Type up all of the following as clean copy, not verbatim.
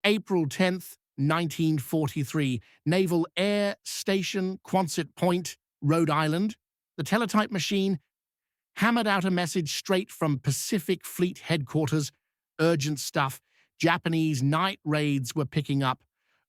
April 10th, 1943, Naval Air Station, Quonset Point, Rhode Island. The teletype machine hammered out a message straight from Pacific Fleet headquarters. Urgent stuff. Japanese night raids were picking up.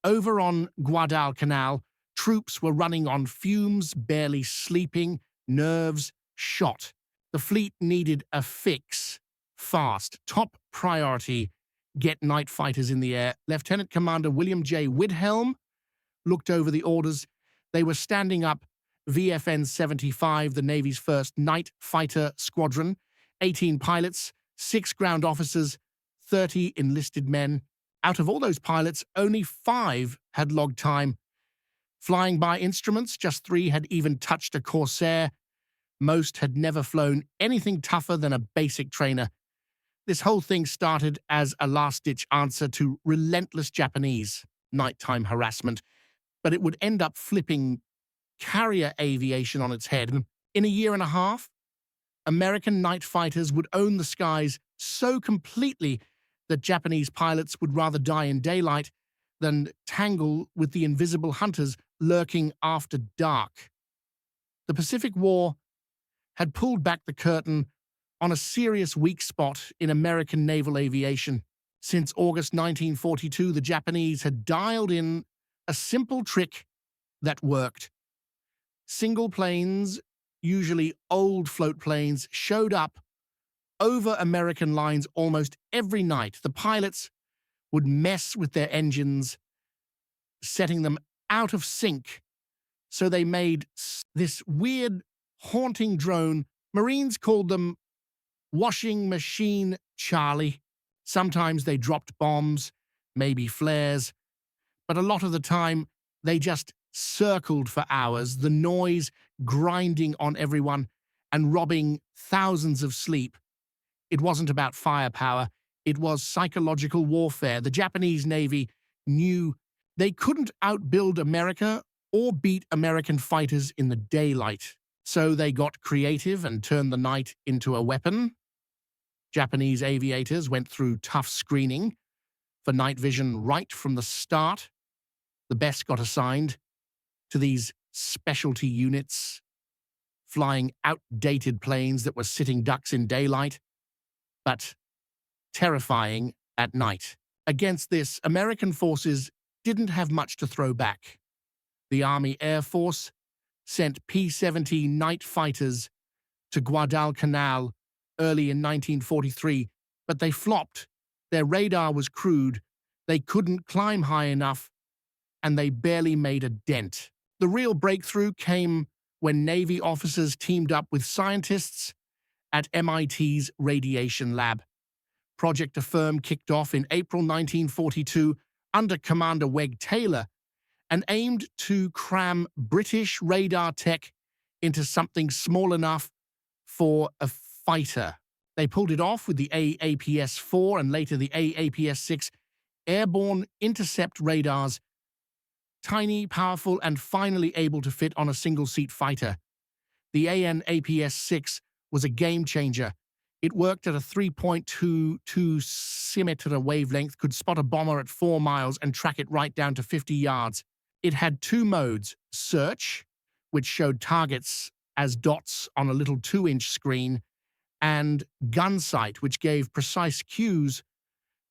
Over on Guadalcanal, troops were running on fumes, barely sleeping, nerves shot. The fleet needed a fix. Fast. Top priority. Get night fighters in the air. Lieutenant Commander William J. Widhelm looked over the orders. They were standing up VFN 75, the Navy's first night fighter squadron, 18 pilots, 6 ground officers, 30 enlisted men. Out of all those pilots, only 5 had logged time. Flying by instruments, just 3 had even touched a Corsair. Most had never flown anything tougher than a basic trainer. This whole thing started as a last-ditch answer to relentless Japanese nighttime harassment, but it would end up flipping carrier aviation on its head. In a year and a half, American night fighters would own the skies so completely that Japanese pilots would rather die in daylight than tangle with the invisible hunters lurking after dark. The Pacific War had pulled back the curtain on a serious weak spot in American naval aviation. Since August 1942, the Japanese had dialed in a simple trick that worked. Single planes, usually old float planes, showed up over American lines almost every night. The pilots would mess with their engines, setting them out of sync, so they made this weird, haunting drone. Marines called them Washing Machine Charlie. Sometimes they dropped bombs, maybe flares, but a lot of the time they just circled for hours, the noise grinding on everyone and robbing thousands of sleep. It wasn't about firepower, it was psychological warfare. The Japanese Navy knew they couldn't outbuild America or beat American fighters in the daylight, so they got creative and turned the night into a weapon. Japanese aviators went through tough screening for night vision right from the start. The best got assigned to these specialty units, flying outdated planes that were sitting ducks in daylight, but terrifying at night. Against this, American forces didn't have much to throw back. The Army Air Force sent P-70 night fighters to Guadalcanal early in 1943, but they flopped. Their radar was crude, they couldn't climb high enough, and they barely made a dent. The real breakthrough came when Navy officers teamed up with scientists at MIT's radiation lab. Project Affirm kicked off in April 1942 under Commander Weg Taylor and aimed to cram British radar tech into something small enough for a fighter. They pulled it off with the AAPS-4 and later the AAPS-6 airborne intercept radars, tiny, powerful, and finally able to fit on a single-seat fighter. The ANAPS-6 was a game-changer. It worked at a 3.22 cm wavelength, could spot a bomber at 4 miles and track it right down to 50 yards. It had 2 modes: search, which showed targets as dots on a little 2-inch screen, and gun sight, which gave precise cues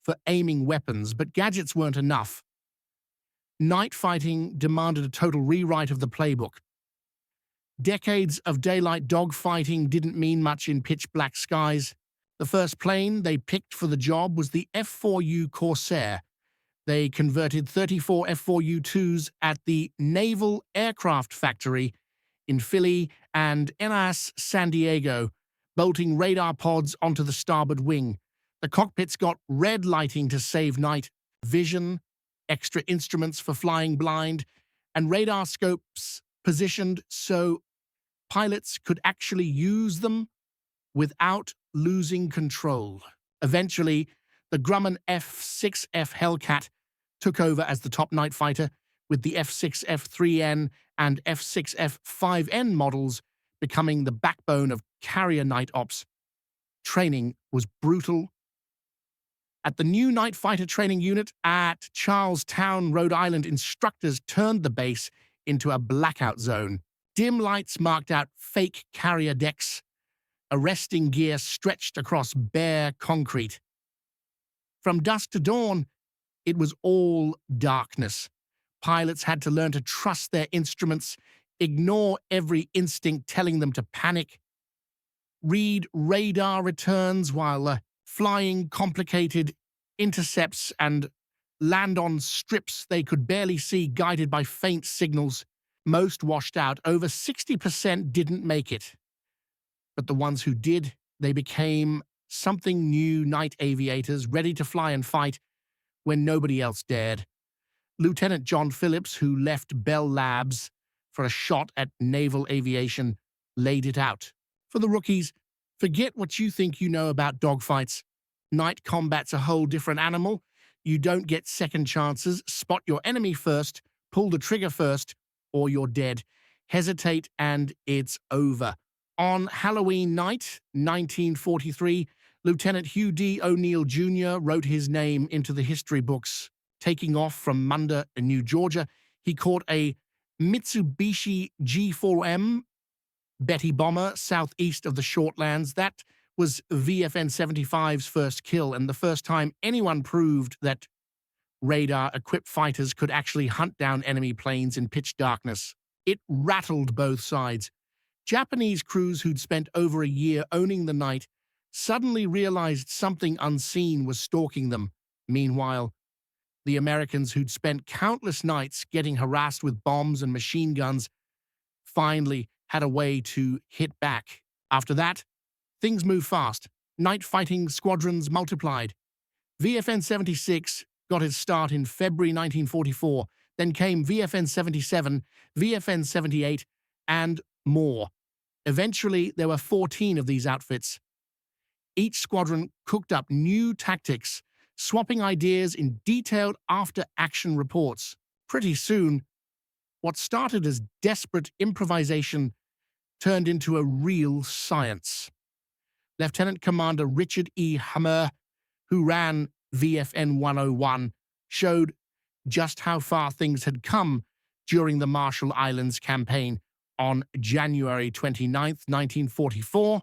for aiming weapons. But gadgets weren't enough. Night fighting demanded a total rewrite of the playbook. Decades of daylight dogfighting didn't mean much in pitch-black skies. The first plane they picked for the job was the F-4U Corsair. They converted 34 F-4U-2s at the Naval Aircraft Factory in Philly and NAS San Diego, bolting radar pods onto the starboard wing. The cockpits got red lighting to save night vision, extra instruments for flying blind, and radar scopes positioned so pilots could actually use them without losing control. Eventually, the Grumman F-6F Hellcat took over as the top night fighter, with the F-6F-3N and F-6F-5N models becoming the backbone of carrier night ops. Training was brutal, At the new night fighter training unit at Charlestown, Rhode Island, instructors turned the base into a blackout zone. Dim lights marked out fake carrier decks. Arresting gear stretched across bare concrete. From dusk to dawn, it was all darkness. Pilots had to learn to trust their instruments, ignore every instinct telling them to panic, read radar returns while flying complicated intercepts, and land on strips they could barely see, guided by faint signals. Most washed out. Over 60% didn't make it. But the ones who did, they became something new: night aviators, ready to fly and fight when nobody else dared. Lieutenant John Phillips, who left Bell Labs for a shot at naval aviation, laid it out. For the rookies, forget what you think you know about dogfights. Night combat's a whole different animal. You don't get second chances. Spot your enemy first, pull the trigger first, or you're dead. Hesitate and it's over. On Halloween night, 1943, Lieutenant Hugh D. O'Neill Jr. wrote his name into the history books. Taking off from Munda in New Georgia, he caught a Mitsubishi G4M Betty bomber southeast of the Shortlands. That was VFN 75's first kill, and the first time anyone proved that radar-equipped fighters could actually hunt down enemy planes in pitch darkness. It rattled both sides. Japanese crews who'd spent over a year owning the night suddenly realized something unseen was stalking them. Meanwhile, the Americans who'd spent countless nights getting harassed with bombs and machine guns finally had a way to hit back. After that, things moved fast. Night fighting squadrons multiplied. VFN 76 got its start in February 1944. Then came VFN 77, VFN 78, and more. Eventually, there were 14 of these outfits. Each squadron cooked up new tactics, swapping ideas in detailed after-action reports. Pretty soon, what started as desperate improvisation turned into a real science. Lieutenant Commander Richard E. Hammer, who ran VFN 101, showed just how far things had come during the Marshall Islands campaign. On January 29, 1944,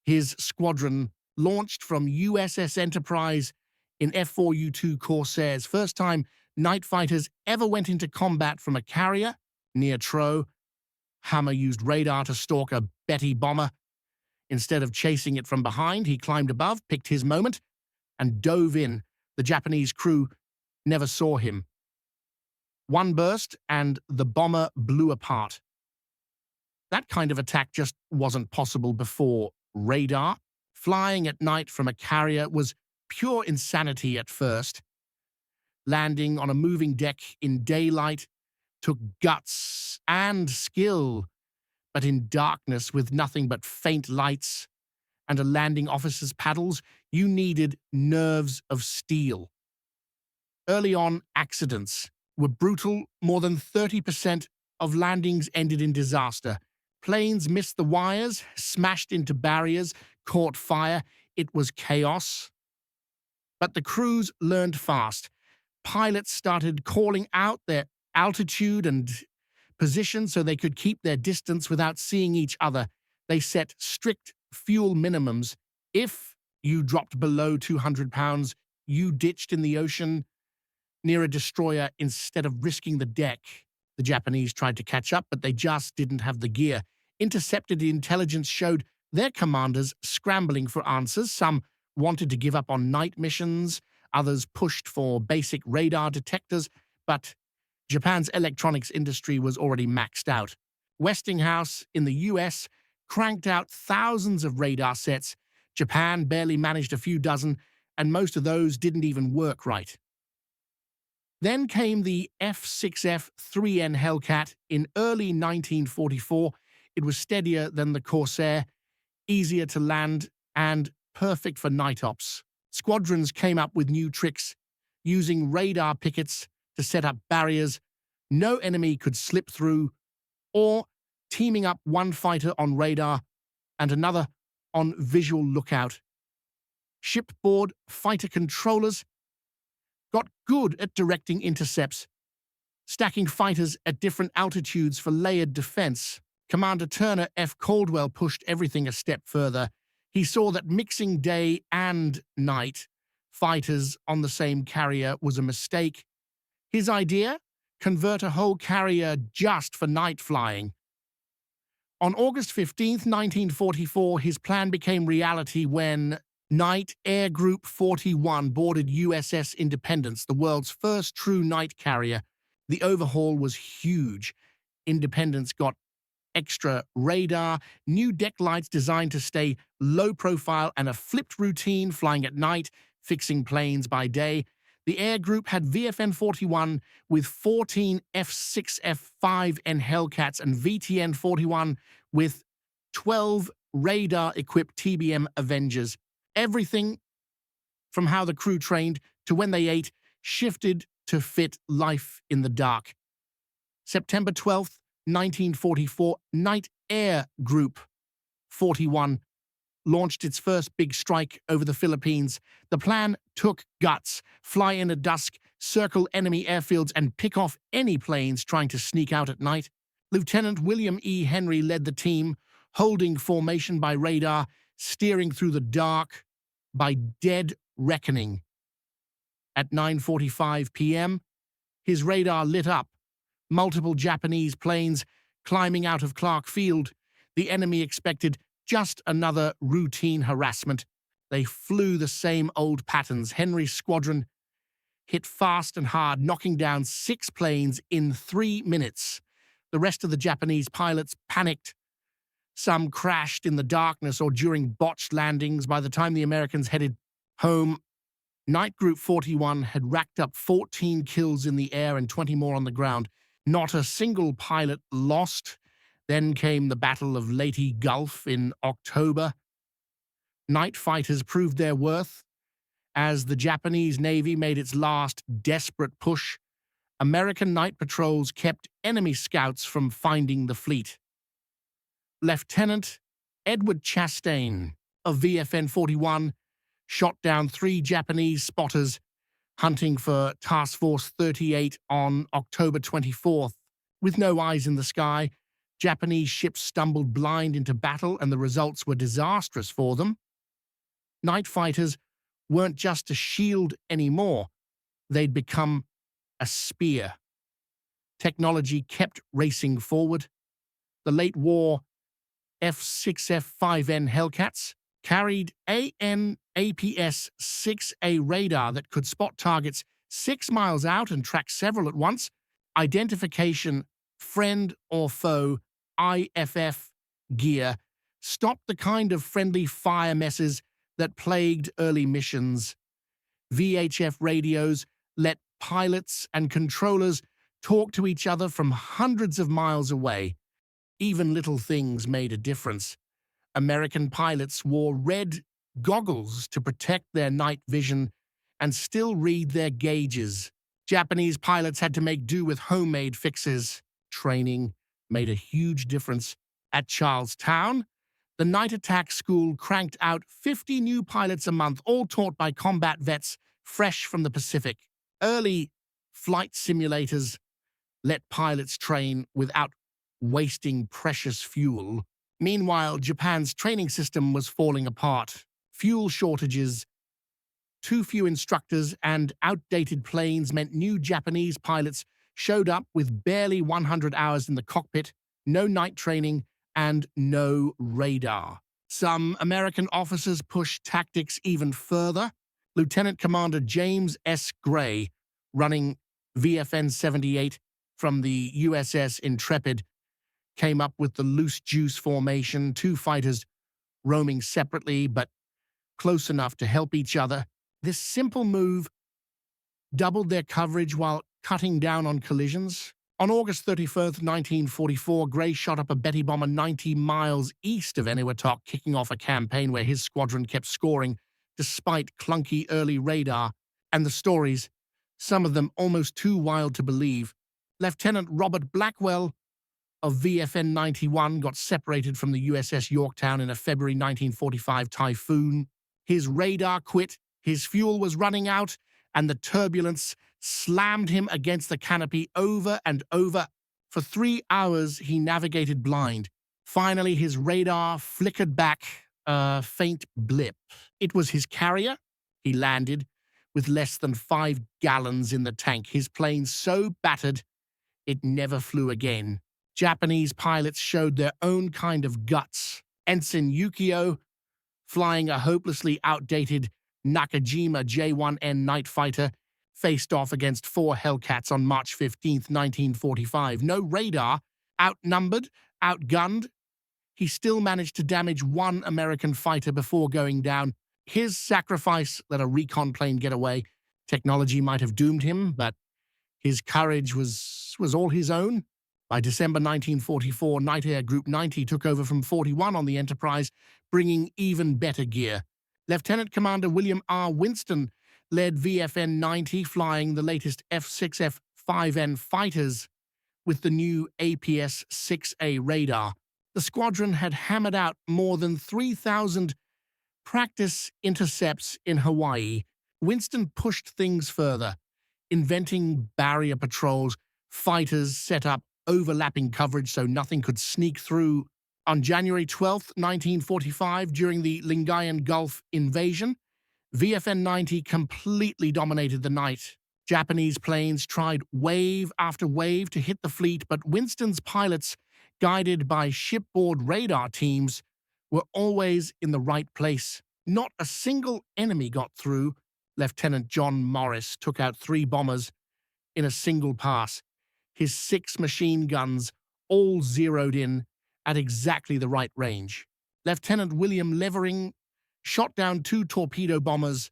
his squadron launched from USS Enterprise in F-4U-2 Corsairs. First time night fighters ever went into combat from a carrier near Troy. Hammer used radar to stalk a Betty bomber. Instead of chasing it from behind, he climbed above, picked his moment, and dove in. The Japanese crew never saw him. One burst, and the bomber blew apart. That kind of attack just wasn't possible before radar. Flying at night from a carrier was pure insanity at first. Landing on a moving deck in daylight took guts and skill, but in darkness with nothing but faint lights and a landing officer's paddles, you needed nerves of steel. Early on, accidents were brutal. More than 30% of landings ended in disaster. Planes missed the wires, smashed into barriers, caught fire. It was chaos. But the crews learned fast. Pilots started calling out their altitude and position so they could keep their distance without seeing each other. They set strict fuel minimums. If you dropped below 200 pounds, you ditched in the ocean near a destroyer instead of risking the deck. The Japanese tried to catch up, but they just didn't have the gear. Intercepted intelligence showed their commanders scrambling for answers. Some wanted to give up on night missions, others pushed for basic radar detectors, but Japan's electronics industry was already maxed out. Westinghouse in the US cranked out thousands of radar sets. Japan barely managed a few dozen, and most of those didn't even work right. Then came the F-6F-3N Hellcat in early 1944. It was steadier than the Corsair, easier to land, and perfect for night ops. Squadrons came up with new tricks, using radar pickets to set up barriers no enemy could slip through, or teaming up one fighter on radar and another on visual lookout. Shipboard fighter controllers got good at directing intercepts, stacking fighters at different altitudes for layered defense. Commander Turner F. Caldwell pushed everything a step further. He saw that mixing day and night fighters on the same carrier was a mistake. His idea? Convert a whole carrier just for night flying. On August 15, 1944, his plan became reality when Night Air Group 41 boarded USS Independence, the world's first true night carrier. The overhaul was huge. Independence got extra radar, new deck lights designed to stay low profile, and a flipped routine flying at night, fixing planes by day. The air group had VFN-41 with 14 F-6F-5N Hellcats and VTN-41 with 12 radar-equipped TBM Avengers. Everything from how the crew trained to when they ate shifted to fit life in the dark. September 12th, 1944, Night Air Group 41 launched its first big strike over the Philippines. The plan took guts: fly in at dusk, circle enemy airfields, and pick off any planes trying to sneak out at night. Lieutenant William E. Henry led the team, holding formation by radar, steering through the dark by dead reckoning. At 9:45 p.m., his radar lit up. Multiple Japanese planes climbing out of Clark Field. The enemy expected just another routine harassment. They flew the same old patterns. Henry's squadron hit fast and hard, knocking down 6 planes in 3 minutes. The rest of the Japanese pilots panicked. Some crashed in the darkness or during botched landings. By the time the Americans headed home, Night Group 41 had racked up 14 kills in the air and 20 more on the ground. Not a single pilot lost. Then came the Battle of Leyte Gulf in October. Night fighters proved their worth as the Japanese Navy made its last desperate push. American night patrols kept enemy scouts from finding the fleet. Lieutenant Edward Chastain of VFN-41 shot down 3 Japanese spotters hunting for Task Force 38 on October 24th. With no eyes in the sky, Japanese ships stumbled blind into battle, and the results were disastrous for them. Night fighters weren't just a shield anymore. They'd become a spear. Technology kept racing forward. The late war F-6F-5N Hellcats carried AN/APS-6A radar that could spot targets 6 miles out and track several at once. Identification, friend or foe, IFF gear stopped the kind of friendly fire messes that plagued early missions. VHF radios let pilots and controllers talk to each other from hundreds of miles away. Even little things made a difference. American pilots wore red goggles to protect their night vision and still read their gauges. Japanese pilots had to make do with homemade fixes. Training made a huge difference. At Charlestown, the Night Attack School cranked out 50 new pilots a month, all taught by combat vets fresh from the Pacific. Early flight simulators let pilots train without wasting precious fuel. Meanwhile, Japan's training system was falling apart. Fuel shortages, too few instructors, and outdated planes meant new Japanese pilots showed up with barely 100 hours in the cockpit, no night training, and no radar. Some American officers pushed tactics even further. Lieutenant Commander James S. Gray, running VFN-78 from the USS Intrepid, came up with the loose juice formation, 2 fighters roaming separately but close enough to help each other. This simple move doubled their coverage while cutting down on collisions. On August 31st, 1944, Gray shot up a Betty bomber 90 miles east of Eniwetok, kicking off a campaign where his squadron kept scoring despite clunky early radar. And the stories, some of them almost too wild to believe. Lieutenant Robert Blackwell of VFN-91 got separated from the USS Yorktown in a February 1945 typhoon. His radar quit, his fuel was running out, and the turbulence slammed him against the canopy over and over. For 3 hours, he navigated blind. Finally, his radar flickered back a faint blip. It was his carrier. He landed with less than 5 gallons in the tank, his plane so battered it never flew again. Japanese pilots showed their own kind of guts. Ensign Yukio, flying a hopelessly outdated Nakajima J-1N night fighter, faced off against 4 Hellcats on March 15, 1945. No radar, outnumbered, outgunned, he still managed to damage 1 American fighter before going down. His sacrifice let a recon plane get away. Technology might have doomed him, but his courage was all his own. By December 1944, Night Air Group 90 took over from 41 on the Enterprise, bringing even better gear. Lieutenant Commander William R. Winston led VFN 90, flying the latest F-6F-5N fighters with the new APS-6A radar. The squadron had hammered out more than 3,000 practice intercepts in Hawaii. Winston pushed things further, inventing barrier patrols. Fighters set up overlapping coverage so nothing could sneak through. On January 12, 1945, during the Lingayen Gulf invasion, VFN 90 completely dominated the night. Japanese planes tried wave after wave to hit the fleet, but Winston's pilots, guided by shipboard radar teams, were always in the right place. Not a single enemy got through. Lieutenant John Morris took out 3 bombers in a single pass. His 6 machine guns all zeroed in at exactly the right range. Lieutenant William Levering shot down 2 torpedo bombers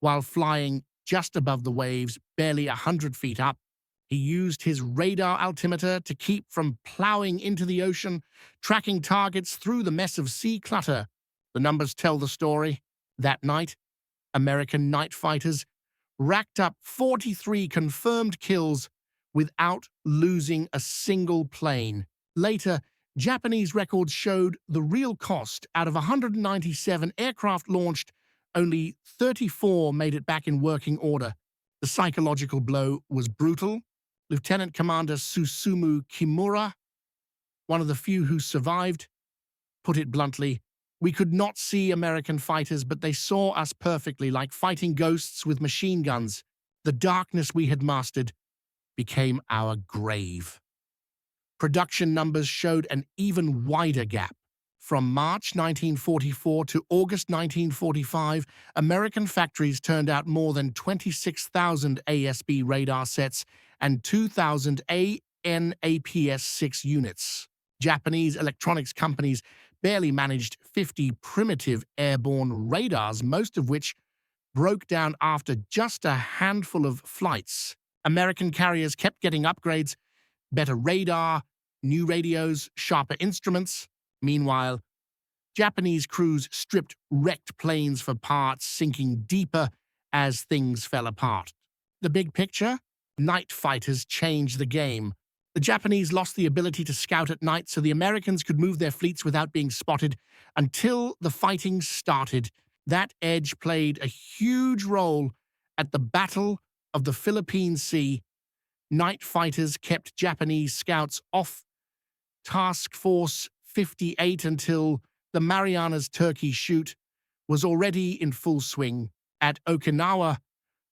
while flying just above the waves, barely 100 feet up. He used his radar altimeter to keep from plowing into the ocean, tracking targets through the mess of sea clutter. The numbers tell the story. That night, American night fighters racked up 43 confirmed kills without losing a single plane. Later, Japanese records showed the real cost. Out of 197 aircraft launched, only 34 made it back in working order. The psychological blow was brutal. Lieutenant Commander Susumu Kimura, one of the few who survived, put it bluntly, "We could not see American fighters, but they saw us perfectly, like fighting ghosts with machine guns. The darkness we had mastered became our grave." Production numbers showed an even wider gap. From March 1944 to August 1945, American factories turned out more than 26,000 ASB radar sets and 2,000 ANAPS-6 units. Japanese electronics companies barely managed 50 primitive airborne radars, most of which broke down after just a handful of flights. American carriers kept getting upgrades, better radar, new radios, sharper instruments. Meanwhile, Japanese crews stripped wrecked planes for parts, sinking deeper as things fell apart. The big picture? Night fighters changed the game. The Japanese lost the ability to scout at night, so the Americans could move their fleets without being spotted until the fighting started. That edge played a huge role at the Battle of the Philippine Sea. Night fighters kept Japanese scouts off Task Force 58 until the Marianas Turkey Shoot was already in full swing. At Okinawa,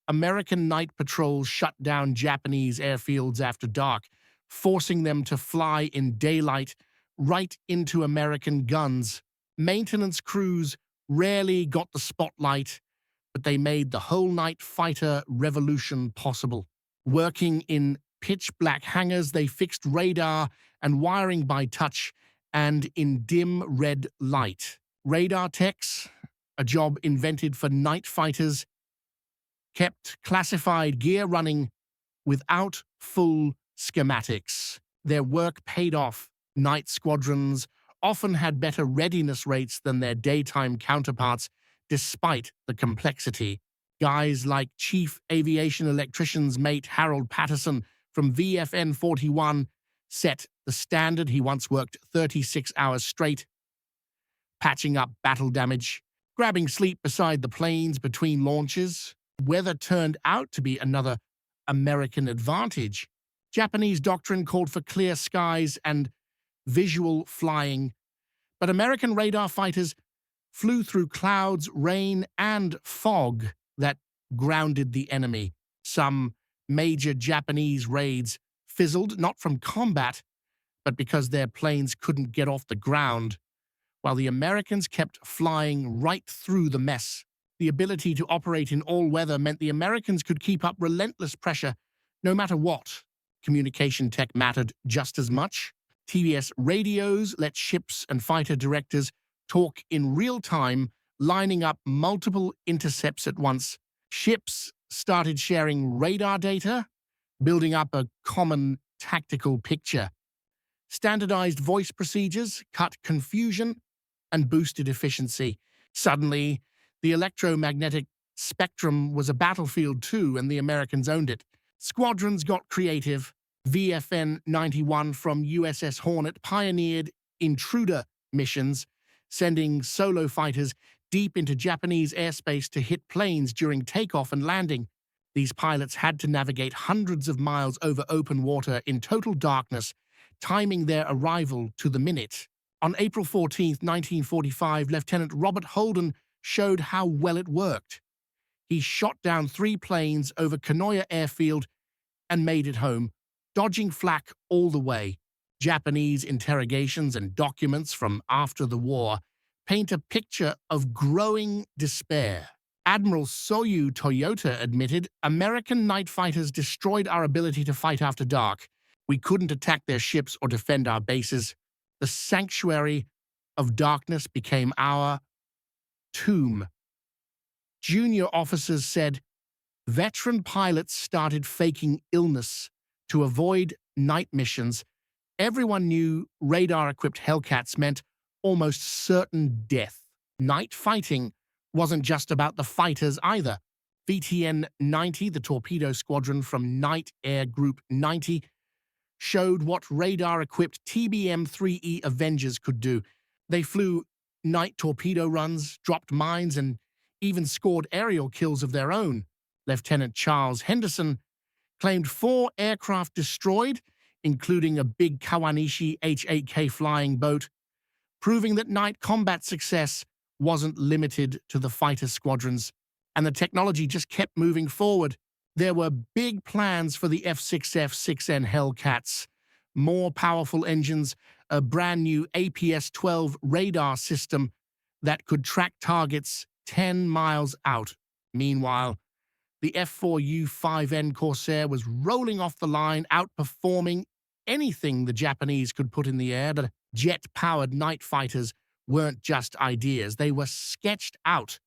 American night patrols shut down Japanese airfields after dark, forcing them to fly in daylight right into American guns. Maintenance crews rarely got the spotlight, but they made the whole-night fighter revolution possible. Working in pitch-black hangars, they fixed radar and wiring by touch and in dim red light. Radar techs, a job invented for night fighters, kept classified gear running without full schematics. Their work paid off. Night squadrons often had better readiness rates than their daytime counterparts, despite the complexity. Guys like Chief Aviation Electrician's mate Harold Patterson from VFN 41 set the standard. He once worked 36 hours straight, patching up battle damage. grabbing sleep beside the planes between launches. Weather turned out to be another American advantage. Japanese doctrine called for clear skies and visual flying, but American radar fighters flew through clouds, rain, and fog that grounded the enemy. Some major Japanese raids fizzled not from combat, but because their planes couldn't get off the ground, while the Americans kept flying right through the mess. The ability to operate in all weather meant the Americans could keep up relentless pressure no matter what. Communication tech mattered just as much. TBS radios let ships and fighter directors talk in real time, lining up multiple intercepts at once. Ships started sharing radar data, building up a common tactical picture. Standardized voice procedures cut confusion and boosted efficiency. Suddenly, the electromagnetic spectrum was a battlefield too, and the Americans owned it. Squadrons got creative. VFN 91 from USS Hornet pioneered intruder missions, sending solo fighters deep into Japanese airspace to hit planes during takeoff and landing. These pilots had to navigate hundreds of miles over open water in total darkness, timing their arrival to the minute. On April 14, 1945, Lieutenant Robert Holden showed how well it worked. He shot down 3 planes over Kanoya Airfield and made it home, dodging flak all the way. Japanese interrogations and documents from after the war paint a picture of growing despair. Admiral Soyu Toyota admitted, "American night fighters destroyed our ability to fight after dark. We couldn't attack their ships or defend our bases. The sanctuary of darkness became our tomb." Junior officers said, veteran pilots started faking illness to avoid night missions. Everyone knew radar-equipped Hellcats meant almost certain death. Night fighting wasn't just about the fighters either. VTN 90, the torpedo squadron from Night Air Group 90, showed what radar-equipped TBM-3E Avengers could do. They flew night torpedo runs, dropped mines, and even scored aerial kills of their own. Lieutenant Charles Henderson claimed 4 aircraft destroyed, including a big Kawanishi H-8K flying boat, proving that night combat success wasn't limited to the fighter squadrons, and the technology just kept moving forward. There were big plans for the F-6F-6N Hellcats, more powerful engines, a brand new APS-12 radar system that could track targets 10 miles out. Meanwhile, the F-4U-5N Corsair was rolling off the line, outperforming anything the Japanese could put in the air. The jet-powered night fighters weren't just ideas. They were sketched out,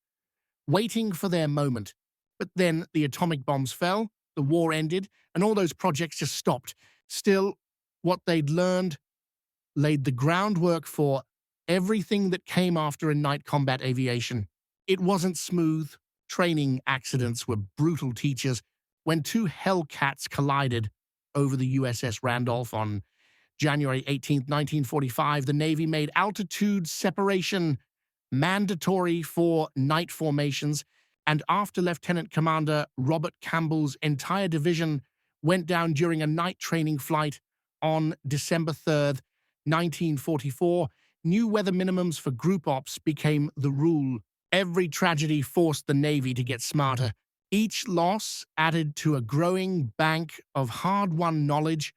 waiting for their moment. But then the atomic bombs fell, the war ended, and all those projects just stopped. Still, what they'd learned laid the groundwork for everything that came after in night combat aviation. It wasn't smooth. Training accidents were brutal teachers. When 2 Hellcats collided over the USS Randolph on January 18, 1945, the Navy made altitude separation mandatory for night formations, and after Lieutenant Commander Robert Campbell's entire division went down during a night training flight on December 3, 1944, new weather minimums for group ops became the rule. Every tragedy forced the Navy to get smarter. Each loss added to a growing bank of hard-won knowledge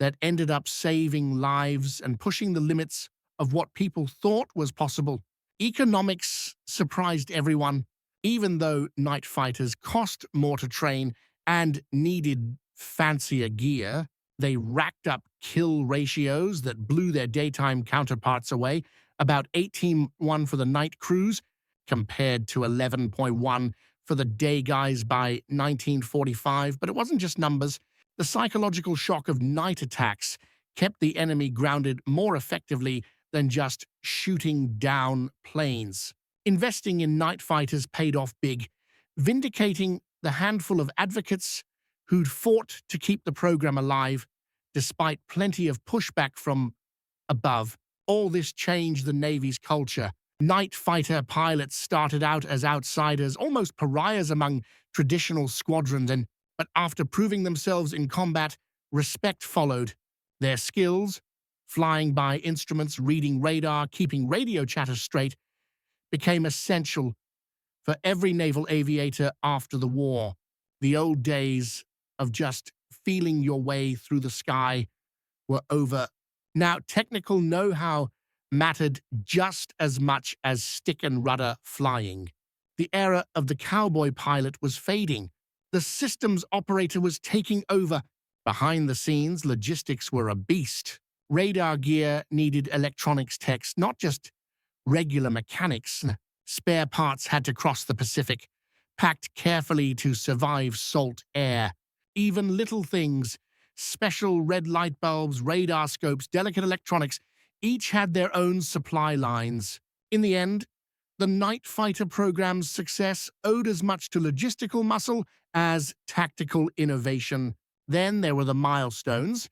that ended up saving lives and pushing the limits of what people thought was possible. Economics surprised everyone. Even though night fighters cost more to train and needed fancier gear, they racked up kill ratios that blew their daytime counterparts away, about 18:1 for the night crews, compared to 11.1 for the day guys by 1945. But it wasn't just numbers. The psychological shock of night attacks kept the enemy grounded more effectively than just shooting down planes. Investing in night fighters paid off big, vindicating the handful of advocates who'd fought to keep the program alive, despite plenty of pushback from above. All this changed the Navy's culture. Night fighter pilots started out as outsiders, almost pariahs among traditional squadrons, but after proving themselves in combat, respect followed. Their skills, flying by instruments, reading radar, keeping radio chatter straight, became essential for every naval aviator after the war. The old days of just feeling your way through the sky were over. Now, technical know-how mattered just as much as stick and rudder flying. The era of the cowboy pilot was fading. The systems operator was taking over. Behind the scenes, logistics were a beast. Radar gear needed electronics techs, not just regular mechanics. Spare parts had to cross the Pacific, packed carefully to survive salt air. Even little things, special red light bulbs, radar scopes, delicate electronics, each had their own supply lines. In the end, the night fighter program's success owed as much to logistical muscle as tactical innovation. Then there were the milestones.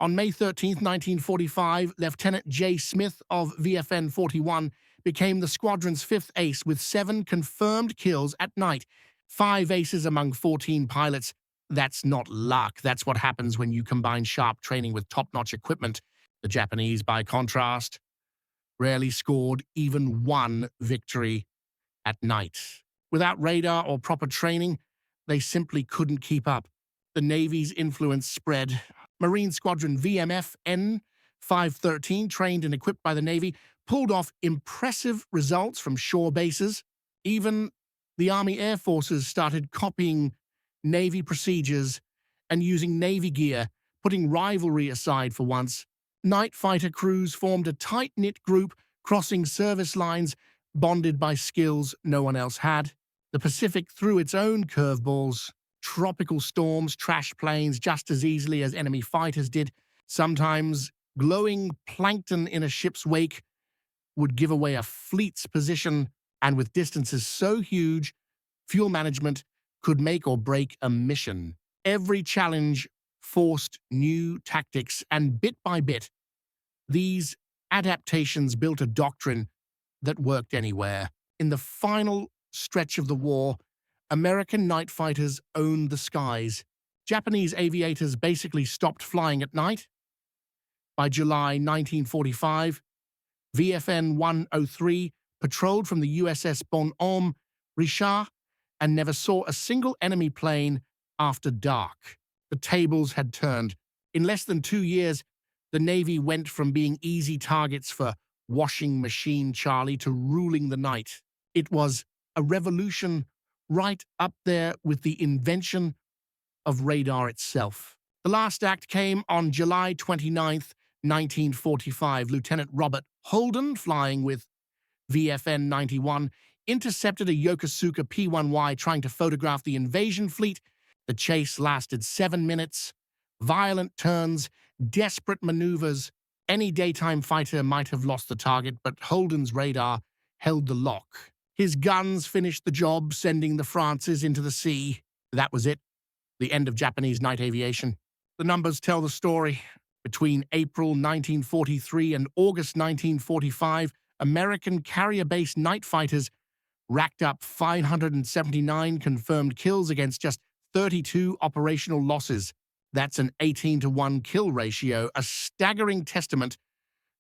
On May 13, 1945, Lieutenant J. Smith of VFN 41 became the squadron's fifth ace with 7 confirmed kills at night. 5 aces among 14 pilots. That's not luck. That's what happens when you combine sharp training with top-notch equipment. The Japanese, by contrast, rarely scored even one victory at night. Without radar or proper training, they simply couldn't keep up. The Navy's influence spread. Marine Squadron VMF N513, trained and equipped by the Navy, pulled off impressive results from shore bases. Even the Army Air Forces started copying Navy procedures and using Navy gear, putting rivalry aside for once. Night fighter crews formed a tight-knit group, crossing service lines, bonded by skills no one else had. The Pacific threw its own curveballs. Tropical storms trashed planes just as easily as enemy fighters did. Sometimes glowing plankton in a ship's wake would give away a fleet's position, and with distances so huge, fuel management could make or break a mission. Every challenge forced new tactics, and bit by bit, these adaptations built a doctrine that worked anywhere. In the final stretch of the war, American night fighters owned the skies. Japanese aviators basically stopped flying at night. By July 1945, VFN 103 patrolled from the USS Bonhomme Richard and never saw a single enemy plane after dark. The tables had turned. In less than 2 years, the Navy went from being easy targets for Washing Machine Charlie to ruling the night. It was a revolution right up there with the invention of radar itself. The last act came on July 29th, 1945. Lieutenant Robert Holden, flying with VFN 91, intercepted a Yokosuka P-1Y trying to photograph the invasion fleet. The chase lasted 7 minutes. Violent turns, desperate maneuvers. Any daytime fighter might have lost the target, but Holden's radar held the lock. His guns finished the job, sending the Francis into the sea. That was it. The end of Japanese night aviation. The numbers tell the story. Between April 1943 and August 1945, American carrier-based night fighters racked up 579 confirmed kills against just 32 operational losses. That's an 18-to-1 kill ratio, a staggering testament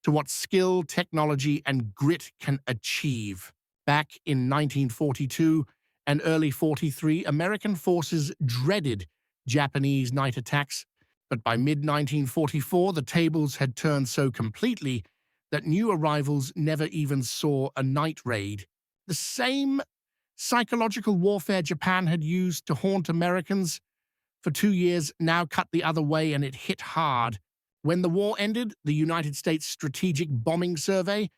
to what skill, technology, and grit can achieve. Back in 1942 and early 43, American forces dreaded Japanese night attacks, but by mid-1944, the tables had turned so completely that new arrivals never even saw a night raid. The same psychological warfare Japan had used to haunt Americans for 2 years now cut the other way, and it hit hard. When the war ended, the United States Strategic Bombing Survey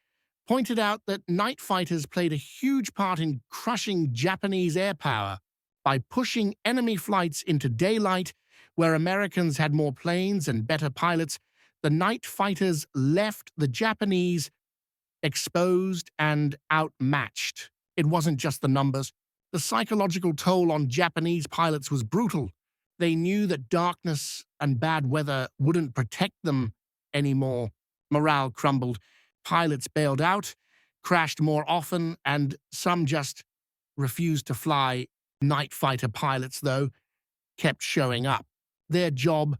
pointed out that night fighters played a huge part in crushing Japanese air power. By pushing enemy flights into daylight, where Americans had more planes and better pilots, the night fighters left the Japanese exposed and outmatched. It wasn't just the numbers. The psychological toll on Japanese pilots was brutal. They knew that darkness and bad weather wouldn't protect them anymore. Morale crumbled. Pilots bailed out. crashed more often, and some just refused to fly. Night fighter pilots, though, kept showing up. Their job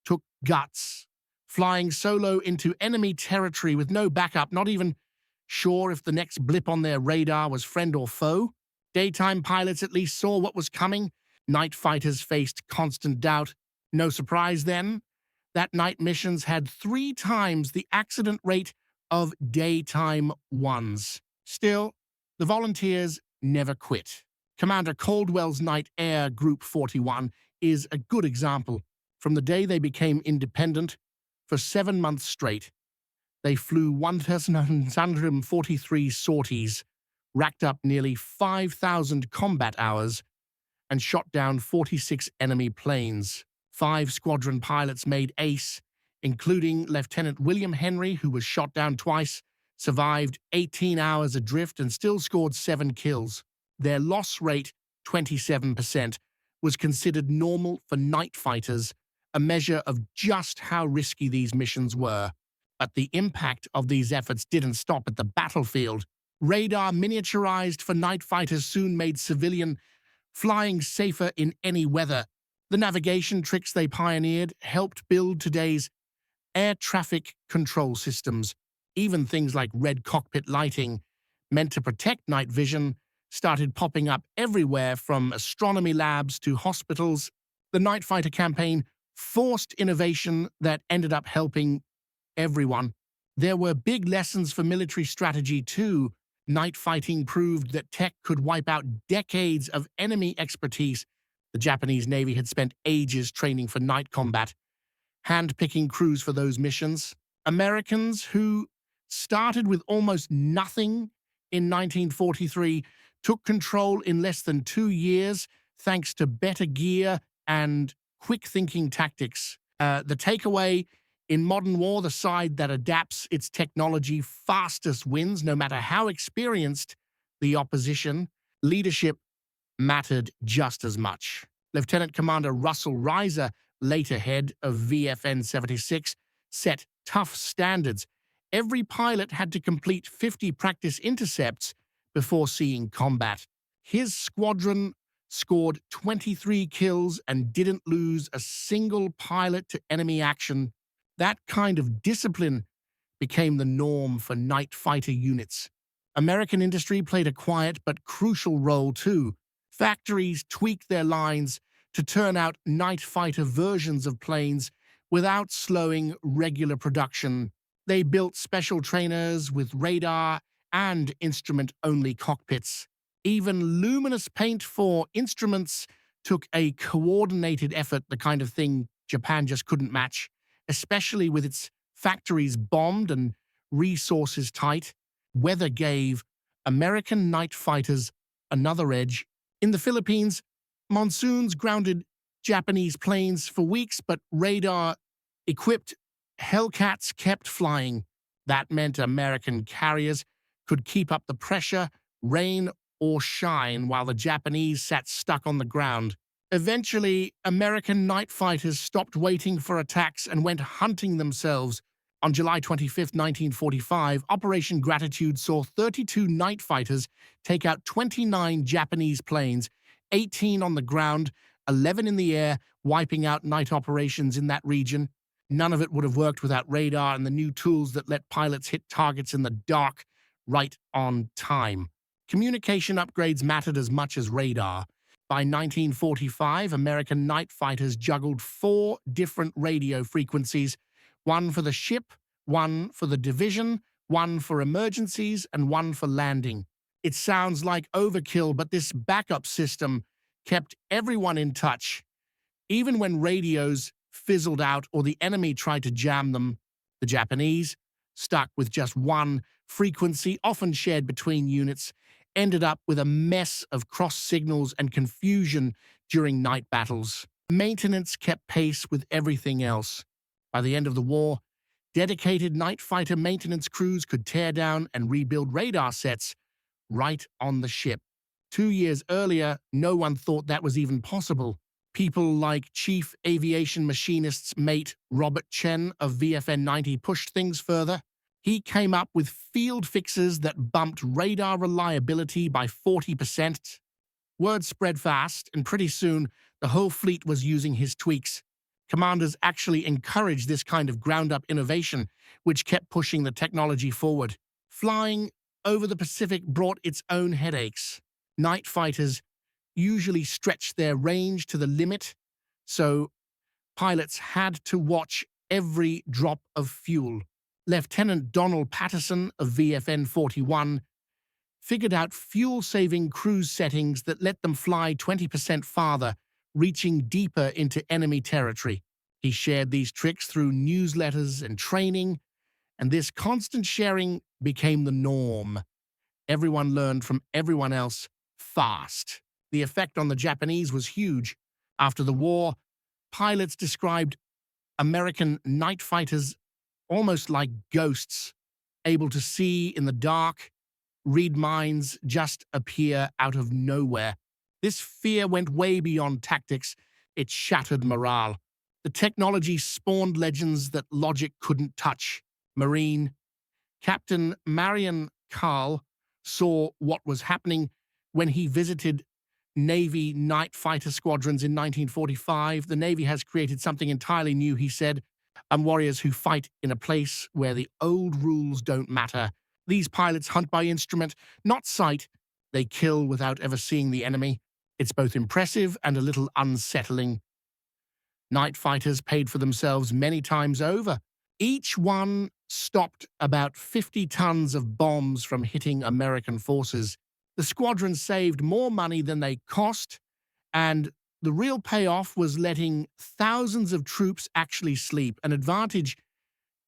took guts, flying solo into enemy territory with no backup, not even sure if the next blip on their radar was friend or foe. Daytime pilots at least saw what was coming. Night fighters faced constant doubt. No surprise, then, that night missions had 3 times the accident rate of daytime ones. Still, the volunteers never quit. Commander Caldwell's Night Air Group 41 is a good example. From the day they became independent, for 7 months straight, they flew 1,143 sorties, racked up nearly 5,000 combat hours, and shot down 46 enemy planes. 5 squadron pilots made ace, including Lieutenant William Henry, who was shot down twice, survived 18 hours adrift, and still scored 7 kills. Their loss rate, 27%, was considered normal for night fighters, a measure of just how risky these missions were. But the impact of these efforts didn't stop at the battlefield. Radar miniaturized for night fighters soon made civilian flying safer in any weather. The navigation tricks they pioneered helped build today's air traffic control systems. Even things like red cockpit lighting, meant to protect night vision, started popping up everywhere, from astronomy labs to hospitals. The night fighter campaign forced innovation that ended up helping everyone. There were big lessons for military strategy, too. Night fighting proved that tech could wipe out decades of enemy expertise. The Japanese Navy had spent ages training for night combat, hand-picking crews for those missions. Americans, who started with almost nothing in 1943, took control in less than 2 years thanks to better gear and quick-thinking tactics. The takeaway: in modern war, the side that adapts its technology fastest wins, no matter how experienced the opposition. Leadership mattered just as much. Lieutenant Commander Russell Reiser, later head of VFN 76, set tough standards. Every pilot had to complete 50 practice intercepts before seeing combat. His squadron scored 23 kills and didn't lose a single pilot to enemy action. That kind of discipline became the norm for night fighter units. American industry played a quiet but crucial role too. Factories tweaked their lines to turn out night fighter versions of planes without slowing regular production. They built special trainers with radar and instrument-only cockpits. Even luminous paint for instruments took a coordinated effort, the kind of thing Japan just couldn't match, especially with its factories bombed and resources tight. Weather gave American night fighters another edge. In the Philippines, monsoons grounded Japanese planes for weeks, but radar-equipped Hellcats kept flying. That meant American carriers could keep up the pressure, rain or shine, while the Japanese sat stuck on the ground. Eventually, American night fighters stopped waiting for attacks and went hunting themselves. On July 25, 1945, Operation Gratitude saw 32 night fighters take out 29 Japanese planes, 18 on the ground, 11 in the air, wiping out night operations in that region. None of it would have worked without radar and the new tools that let pilots hit targets in the dark right on time. Communication upgrades mattered as much as radar. By 1945, American night fighters juggled 4 different radio frequencies, one for the ship, one for the division, one for emergencies, and one for landing. It sounds like overkill, but this backup system kept everyone in touch. Even when radios fizzled out or the enemy tried to jam them, the Japanese, stuck with just one frequency, often shared between units, ended up with a mess of cross signals and confusion during night battles. Maintenance kept pace with everything else. By the end of the war, dedicated night fighter maintenance crews could tear down and rebuild radar sets right on the ship. 2 years earlier, no one thought that was even possible. People like Chief Aviation Machinist's mate Robert Chen of VFN 90 pushed things further. He came up with field fixes that bumped radar reliability by 40%. Word spread fast, and pretty soon the whole fleet was using his tweaks. Commanders actually encouraged this kind of ground-up innovation, which kept pushing the technology forward. Flying over the Pacific brought its own headaches. Night fighters usually stretched their range to the limit, so pilots had to watch every drop of fuel. Lieutenant Donald Patterson of VFN 41 figured out fuel-saving cruise settings that let them fly 20% farther, reaching deeper into enemy territory. He shared these tricks through newsletters and training, and this constant sharing became the norm. Everyone learned from everyone else fast. The effect on the Japanese was huge. After the war, pilots described American night fighters almost like ghosts, able to see in the dark, read minds, just appear out of nowhere. This fear went way beyond tactics. It shattered morale. The technology spawned legends that logic couldn't touch. Marine Captain Marion Carl saw what was happening when he visited Navy night fighter squadrons in 1945. The Navy has created something entirely new, he said. Warriors who fight in a place where the old rules don't matter. These pilots hunt by instrument, not sight. They kill without ever seeing the enemy. It's both impressive and a little unsettling. Night fighters paid for themselves many times over. Each one stopped about 50 tons of bombs from hitting American forces. The squadron saved more money than they cost, and the real payoff was letting thousands of troops actually sleep, an advantage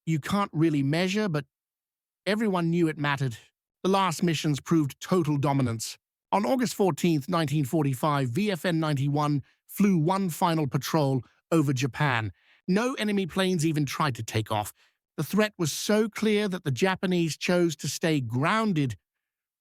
you can't really measure, but everyone knew it mattered. The last missions proved total dominance. On August 14, 1945, VFN 91 flew one final patrol over Japan. No enemy planes even tried to take off. The threat was so clear that the Japanese chose to stay grounded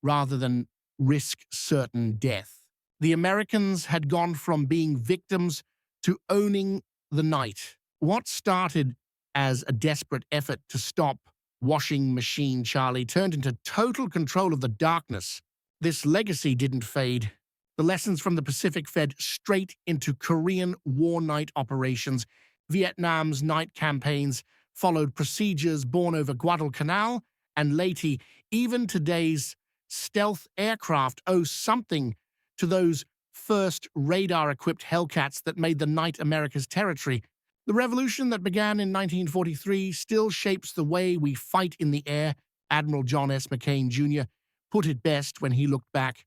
rather than risk certain death. The Americans had gone from being victims to owning the night. What started as a desperate effort to stop Washing Machine Charlie turned into total control of the darkness. This legacy didn't fade. The lessons from the Pacific fed straight into Korean war night operations. Vietnam's night campaigns followed procedures born over Guadalcanal and Leyte. Even today's stealth aircraft owe something to those first radar-equipped Hellcats that made the night America's territory. The revolution that began in 1943 still shapes the way we fight in the air. Admiral John S. McCain, Jr. put it best when he looked back.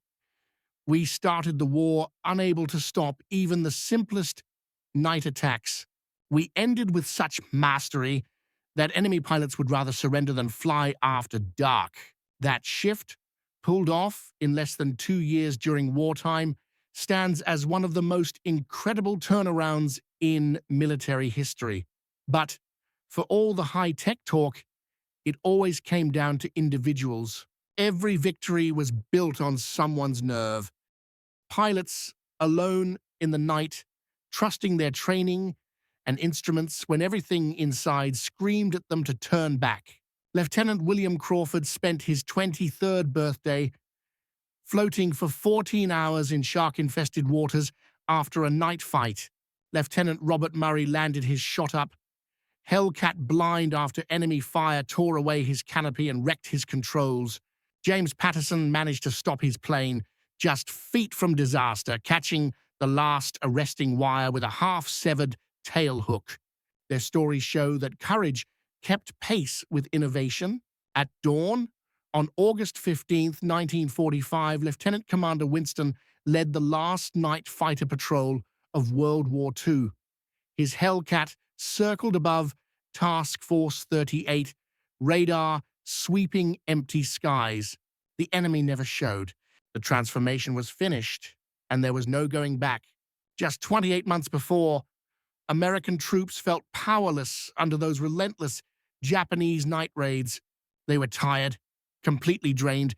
We started the war unable to stop even the simplest night attacks. We ended with such mastery that enemy pilots would rather surrender than fly after dark. That shift, pulled off in less than 2 years during wartime, stands as one of the most incredible turnarounds in military history. But for all the high-tech talk, it always came down to individuals. Every victory was built on someone's nerve. Pilots alone in the night, trusting their training and instruments when everything inside screamed at them to turn back. Lieutenant William Crawford spent his 23rd birthday floating for 14 hours in shark-infested waters after a night fight. Lieutenant Robert Murray landed his shot-up Hellcat blind after enemy fire tore away his canopy and wrecked his controls. James Patterson managed to stop his plane just feet from disaster, catching the last arresting wire with a half-severed tail hook. Their stories show that courage kept pace with innovation. At dawn, on August 15, 1945, Lieutenant Commander Winston led the last night fighter patrol of World War II. His Hellcat circled above Task Force 38, radar sweeping empty skies. The enemy never showed. The transformation was finished, and there was no going back. Just 28 months before, American troops felt powerless under those relentless Japanese night raids. They were tired, completely drained,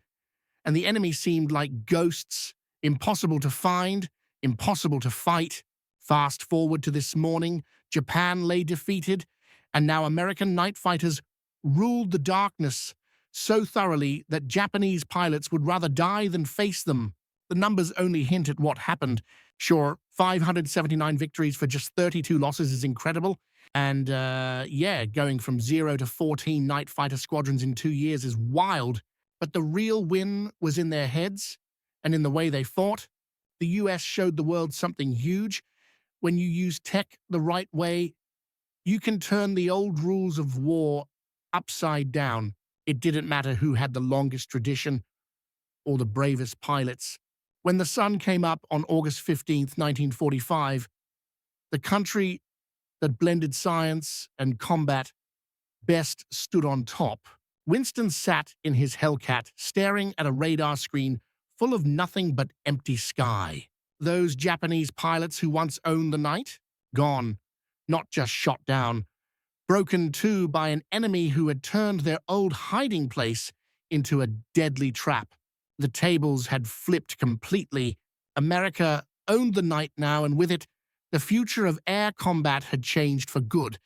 and the enemy seemed like ghosts, impossible to find, impossible to fight. Fast forward to this morning, Japan lay defeated, and now American night fighters ruled the darkness so thoroughly that Japanese pilots would rather die than face them. The numbers only hint at what happened. Sure, 579 victories for just 32 losses is incredible. And yeah, going from 0 to 14 night fighter squadrons in 2 years is wild. But the real win was in their heads and in the way they fought. The US showed the world something huge. When you use tech the right way, you can turn the old rules of war upside down. It didn't matter who had the longest tradition or the bravest pilots. When the sun came up on August 15th, 1945, the country that blended science and combat best stood on top. Winston sat in his Hellcat, staring at a radar screen full of nothing but empty sky. Those Japanese pilots who once owned the night? Gone. Not just shot down. Broken too by an enemy who had turned their old hiding place into a deadly trap. The tables had flipped completely. America owned the night now, and with it, the future of air combat had changed for good.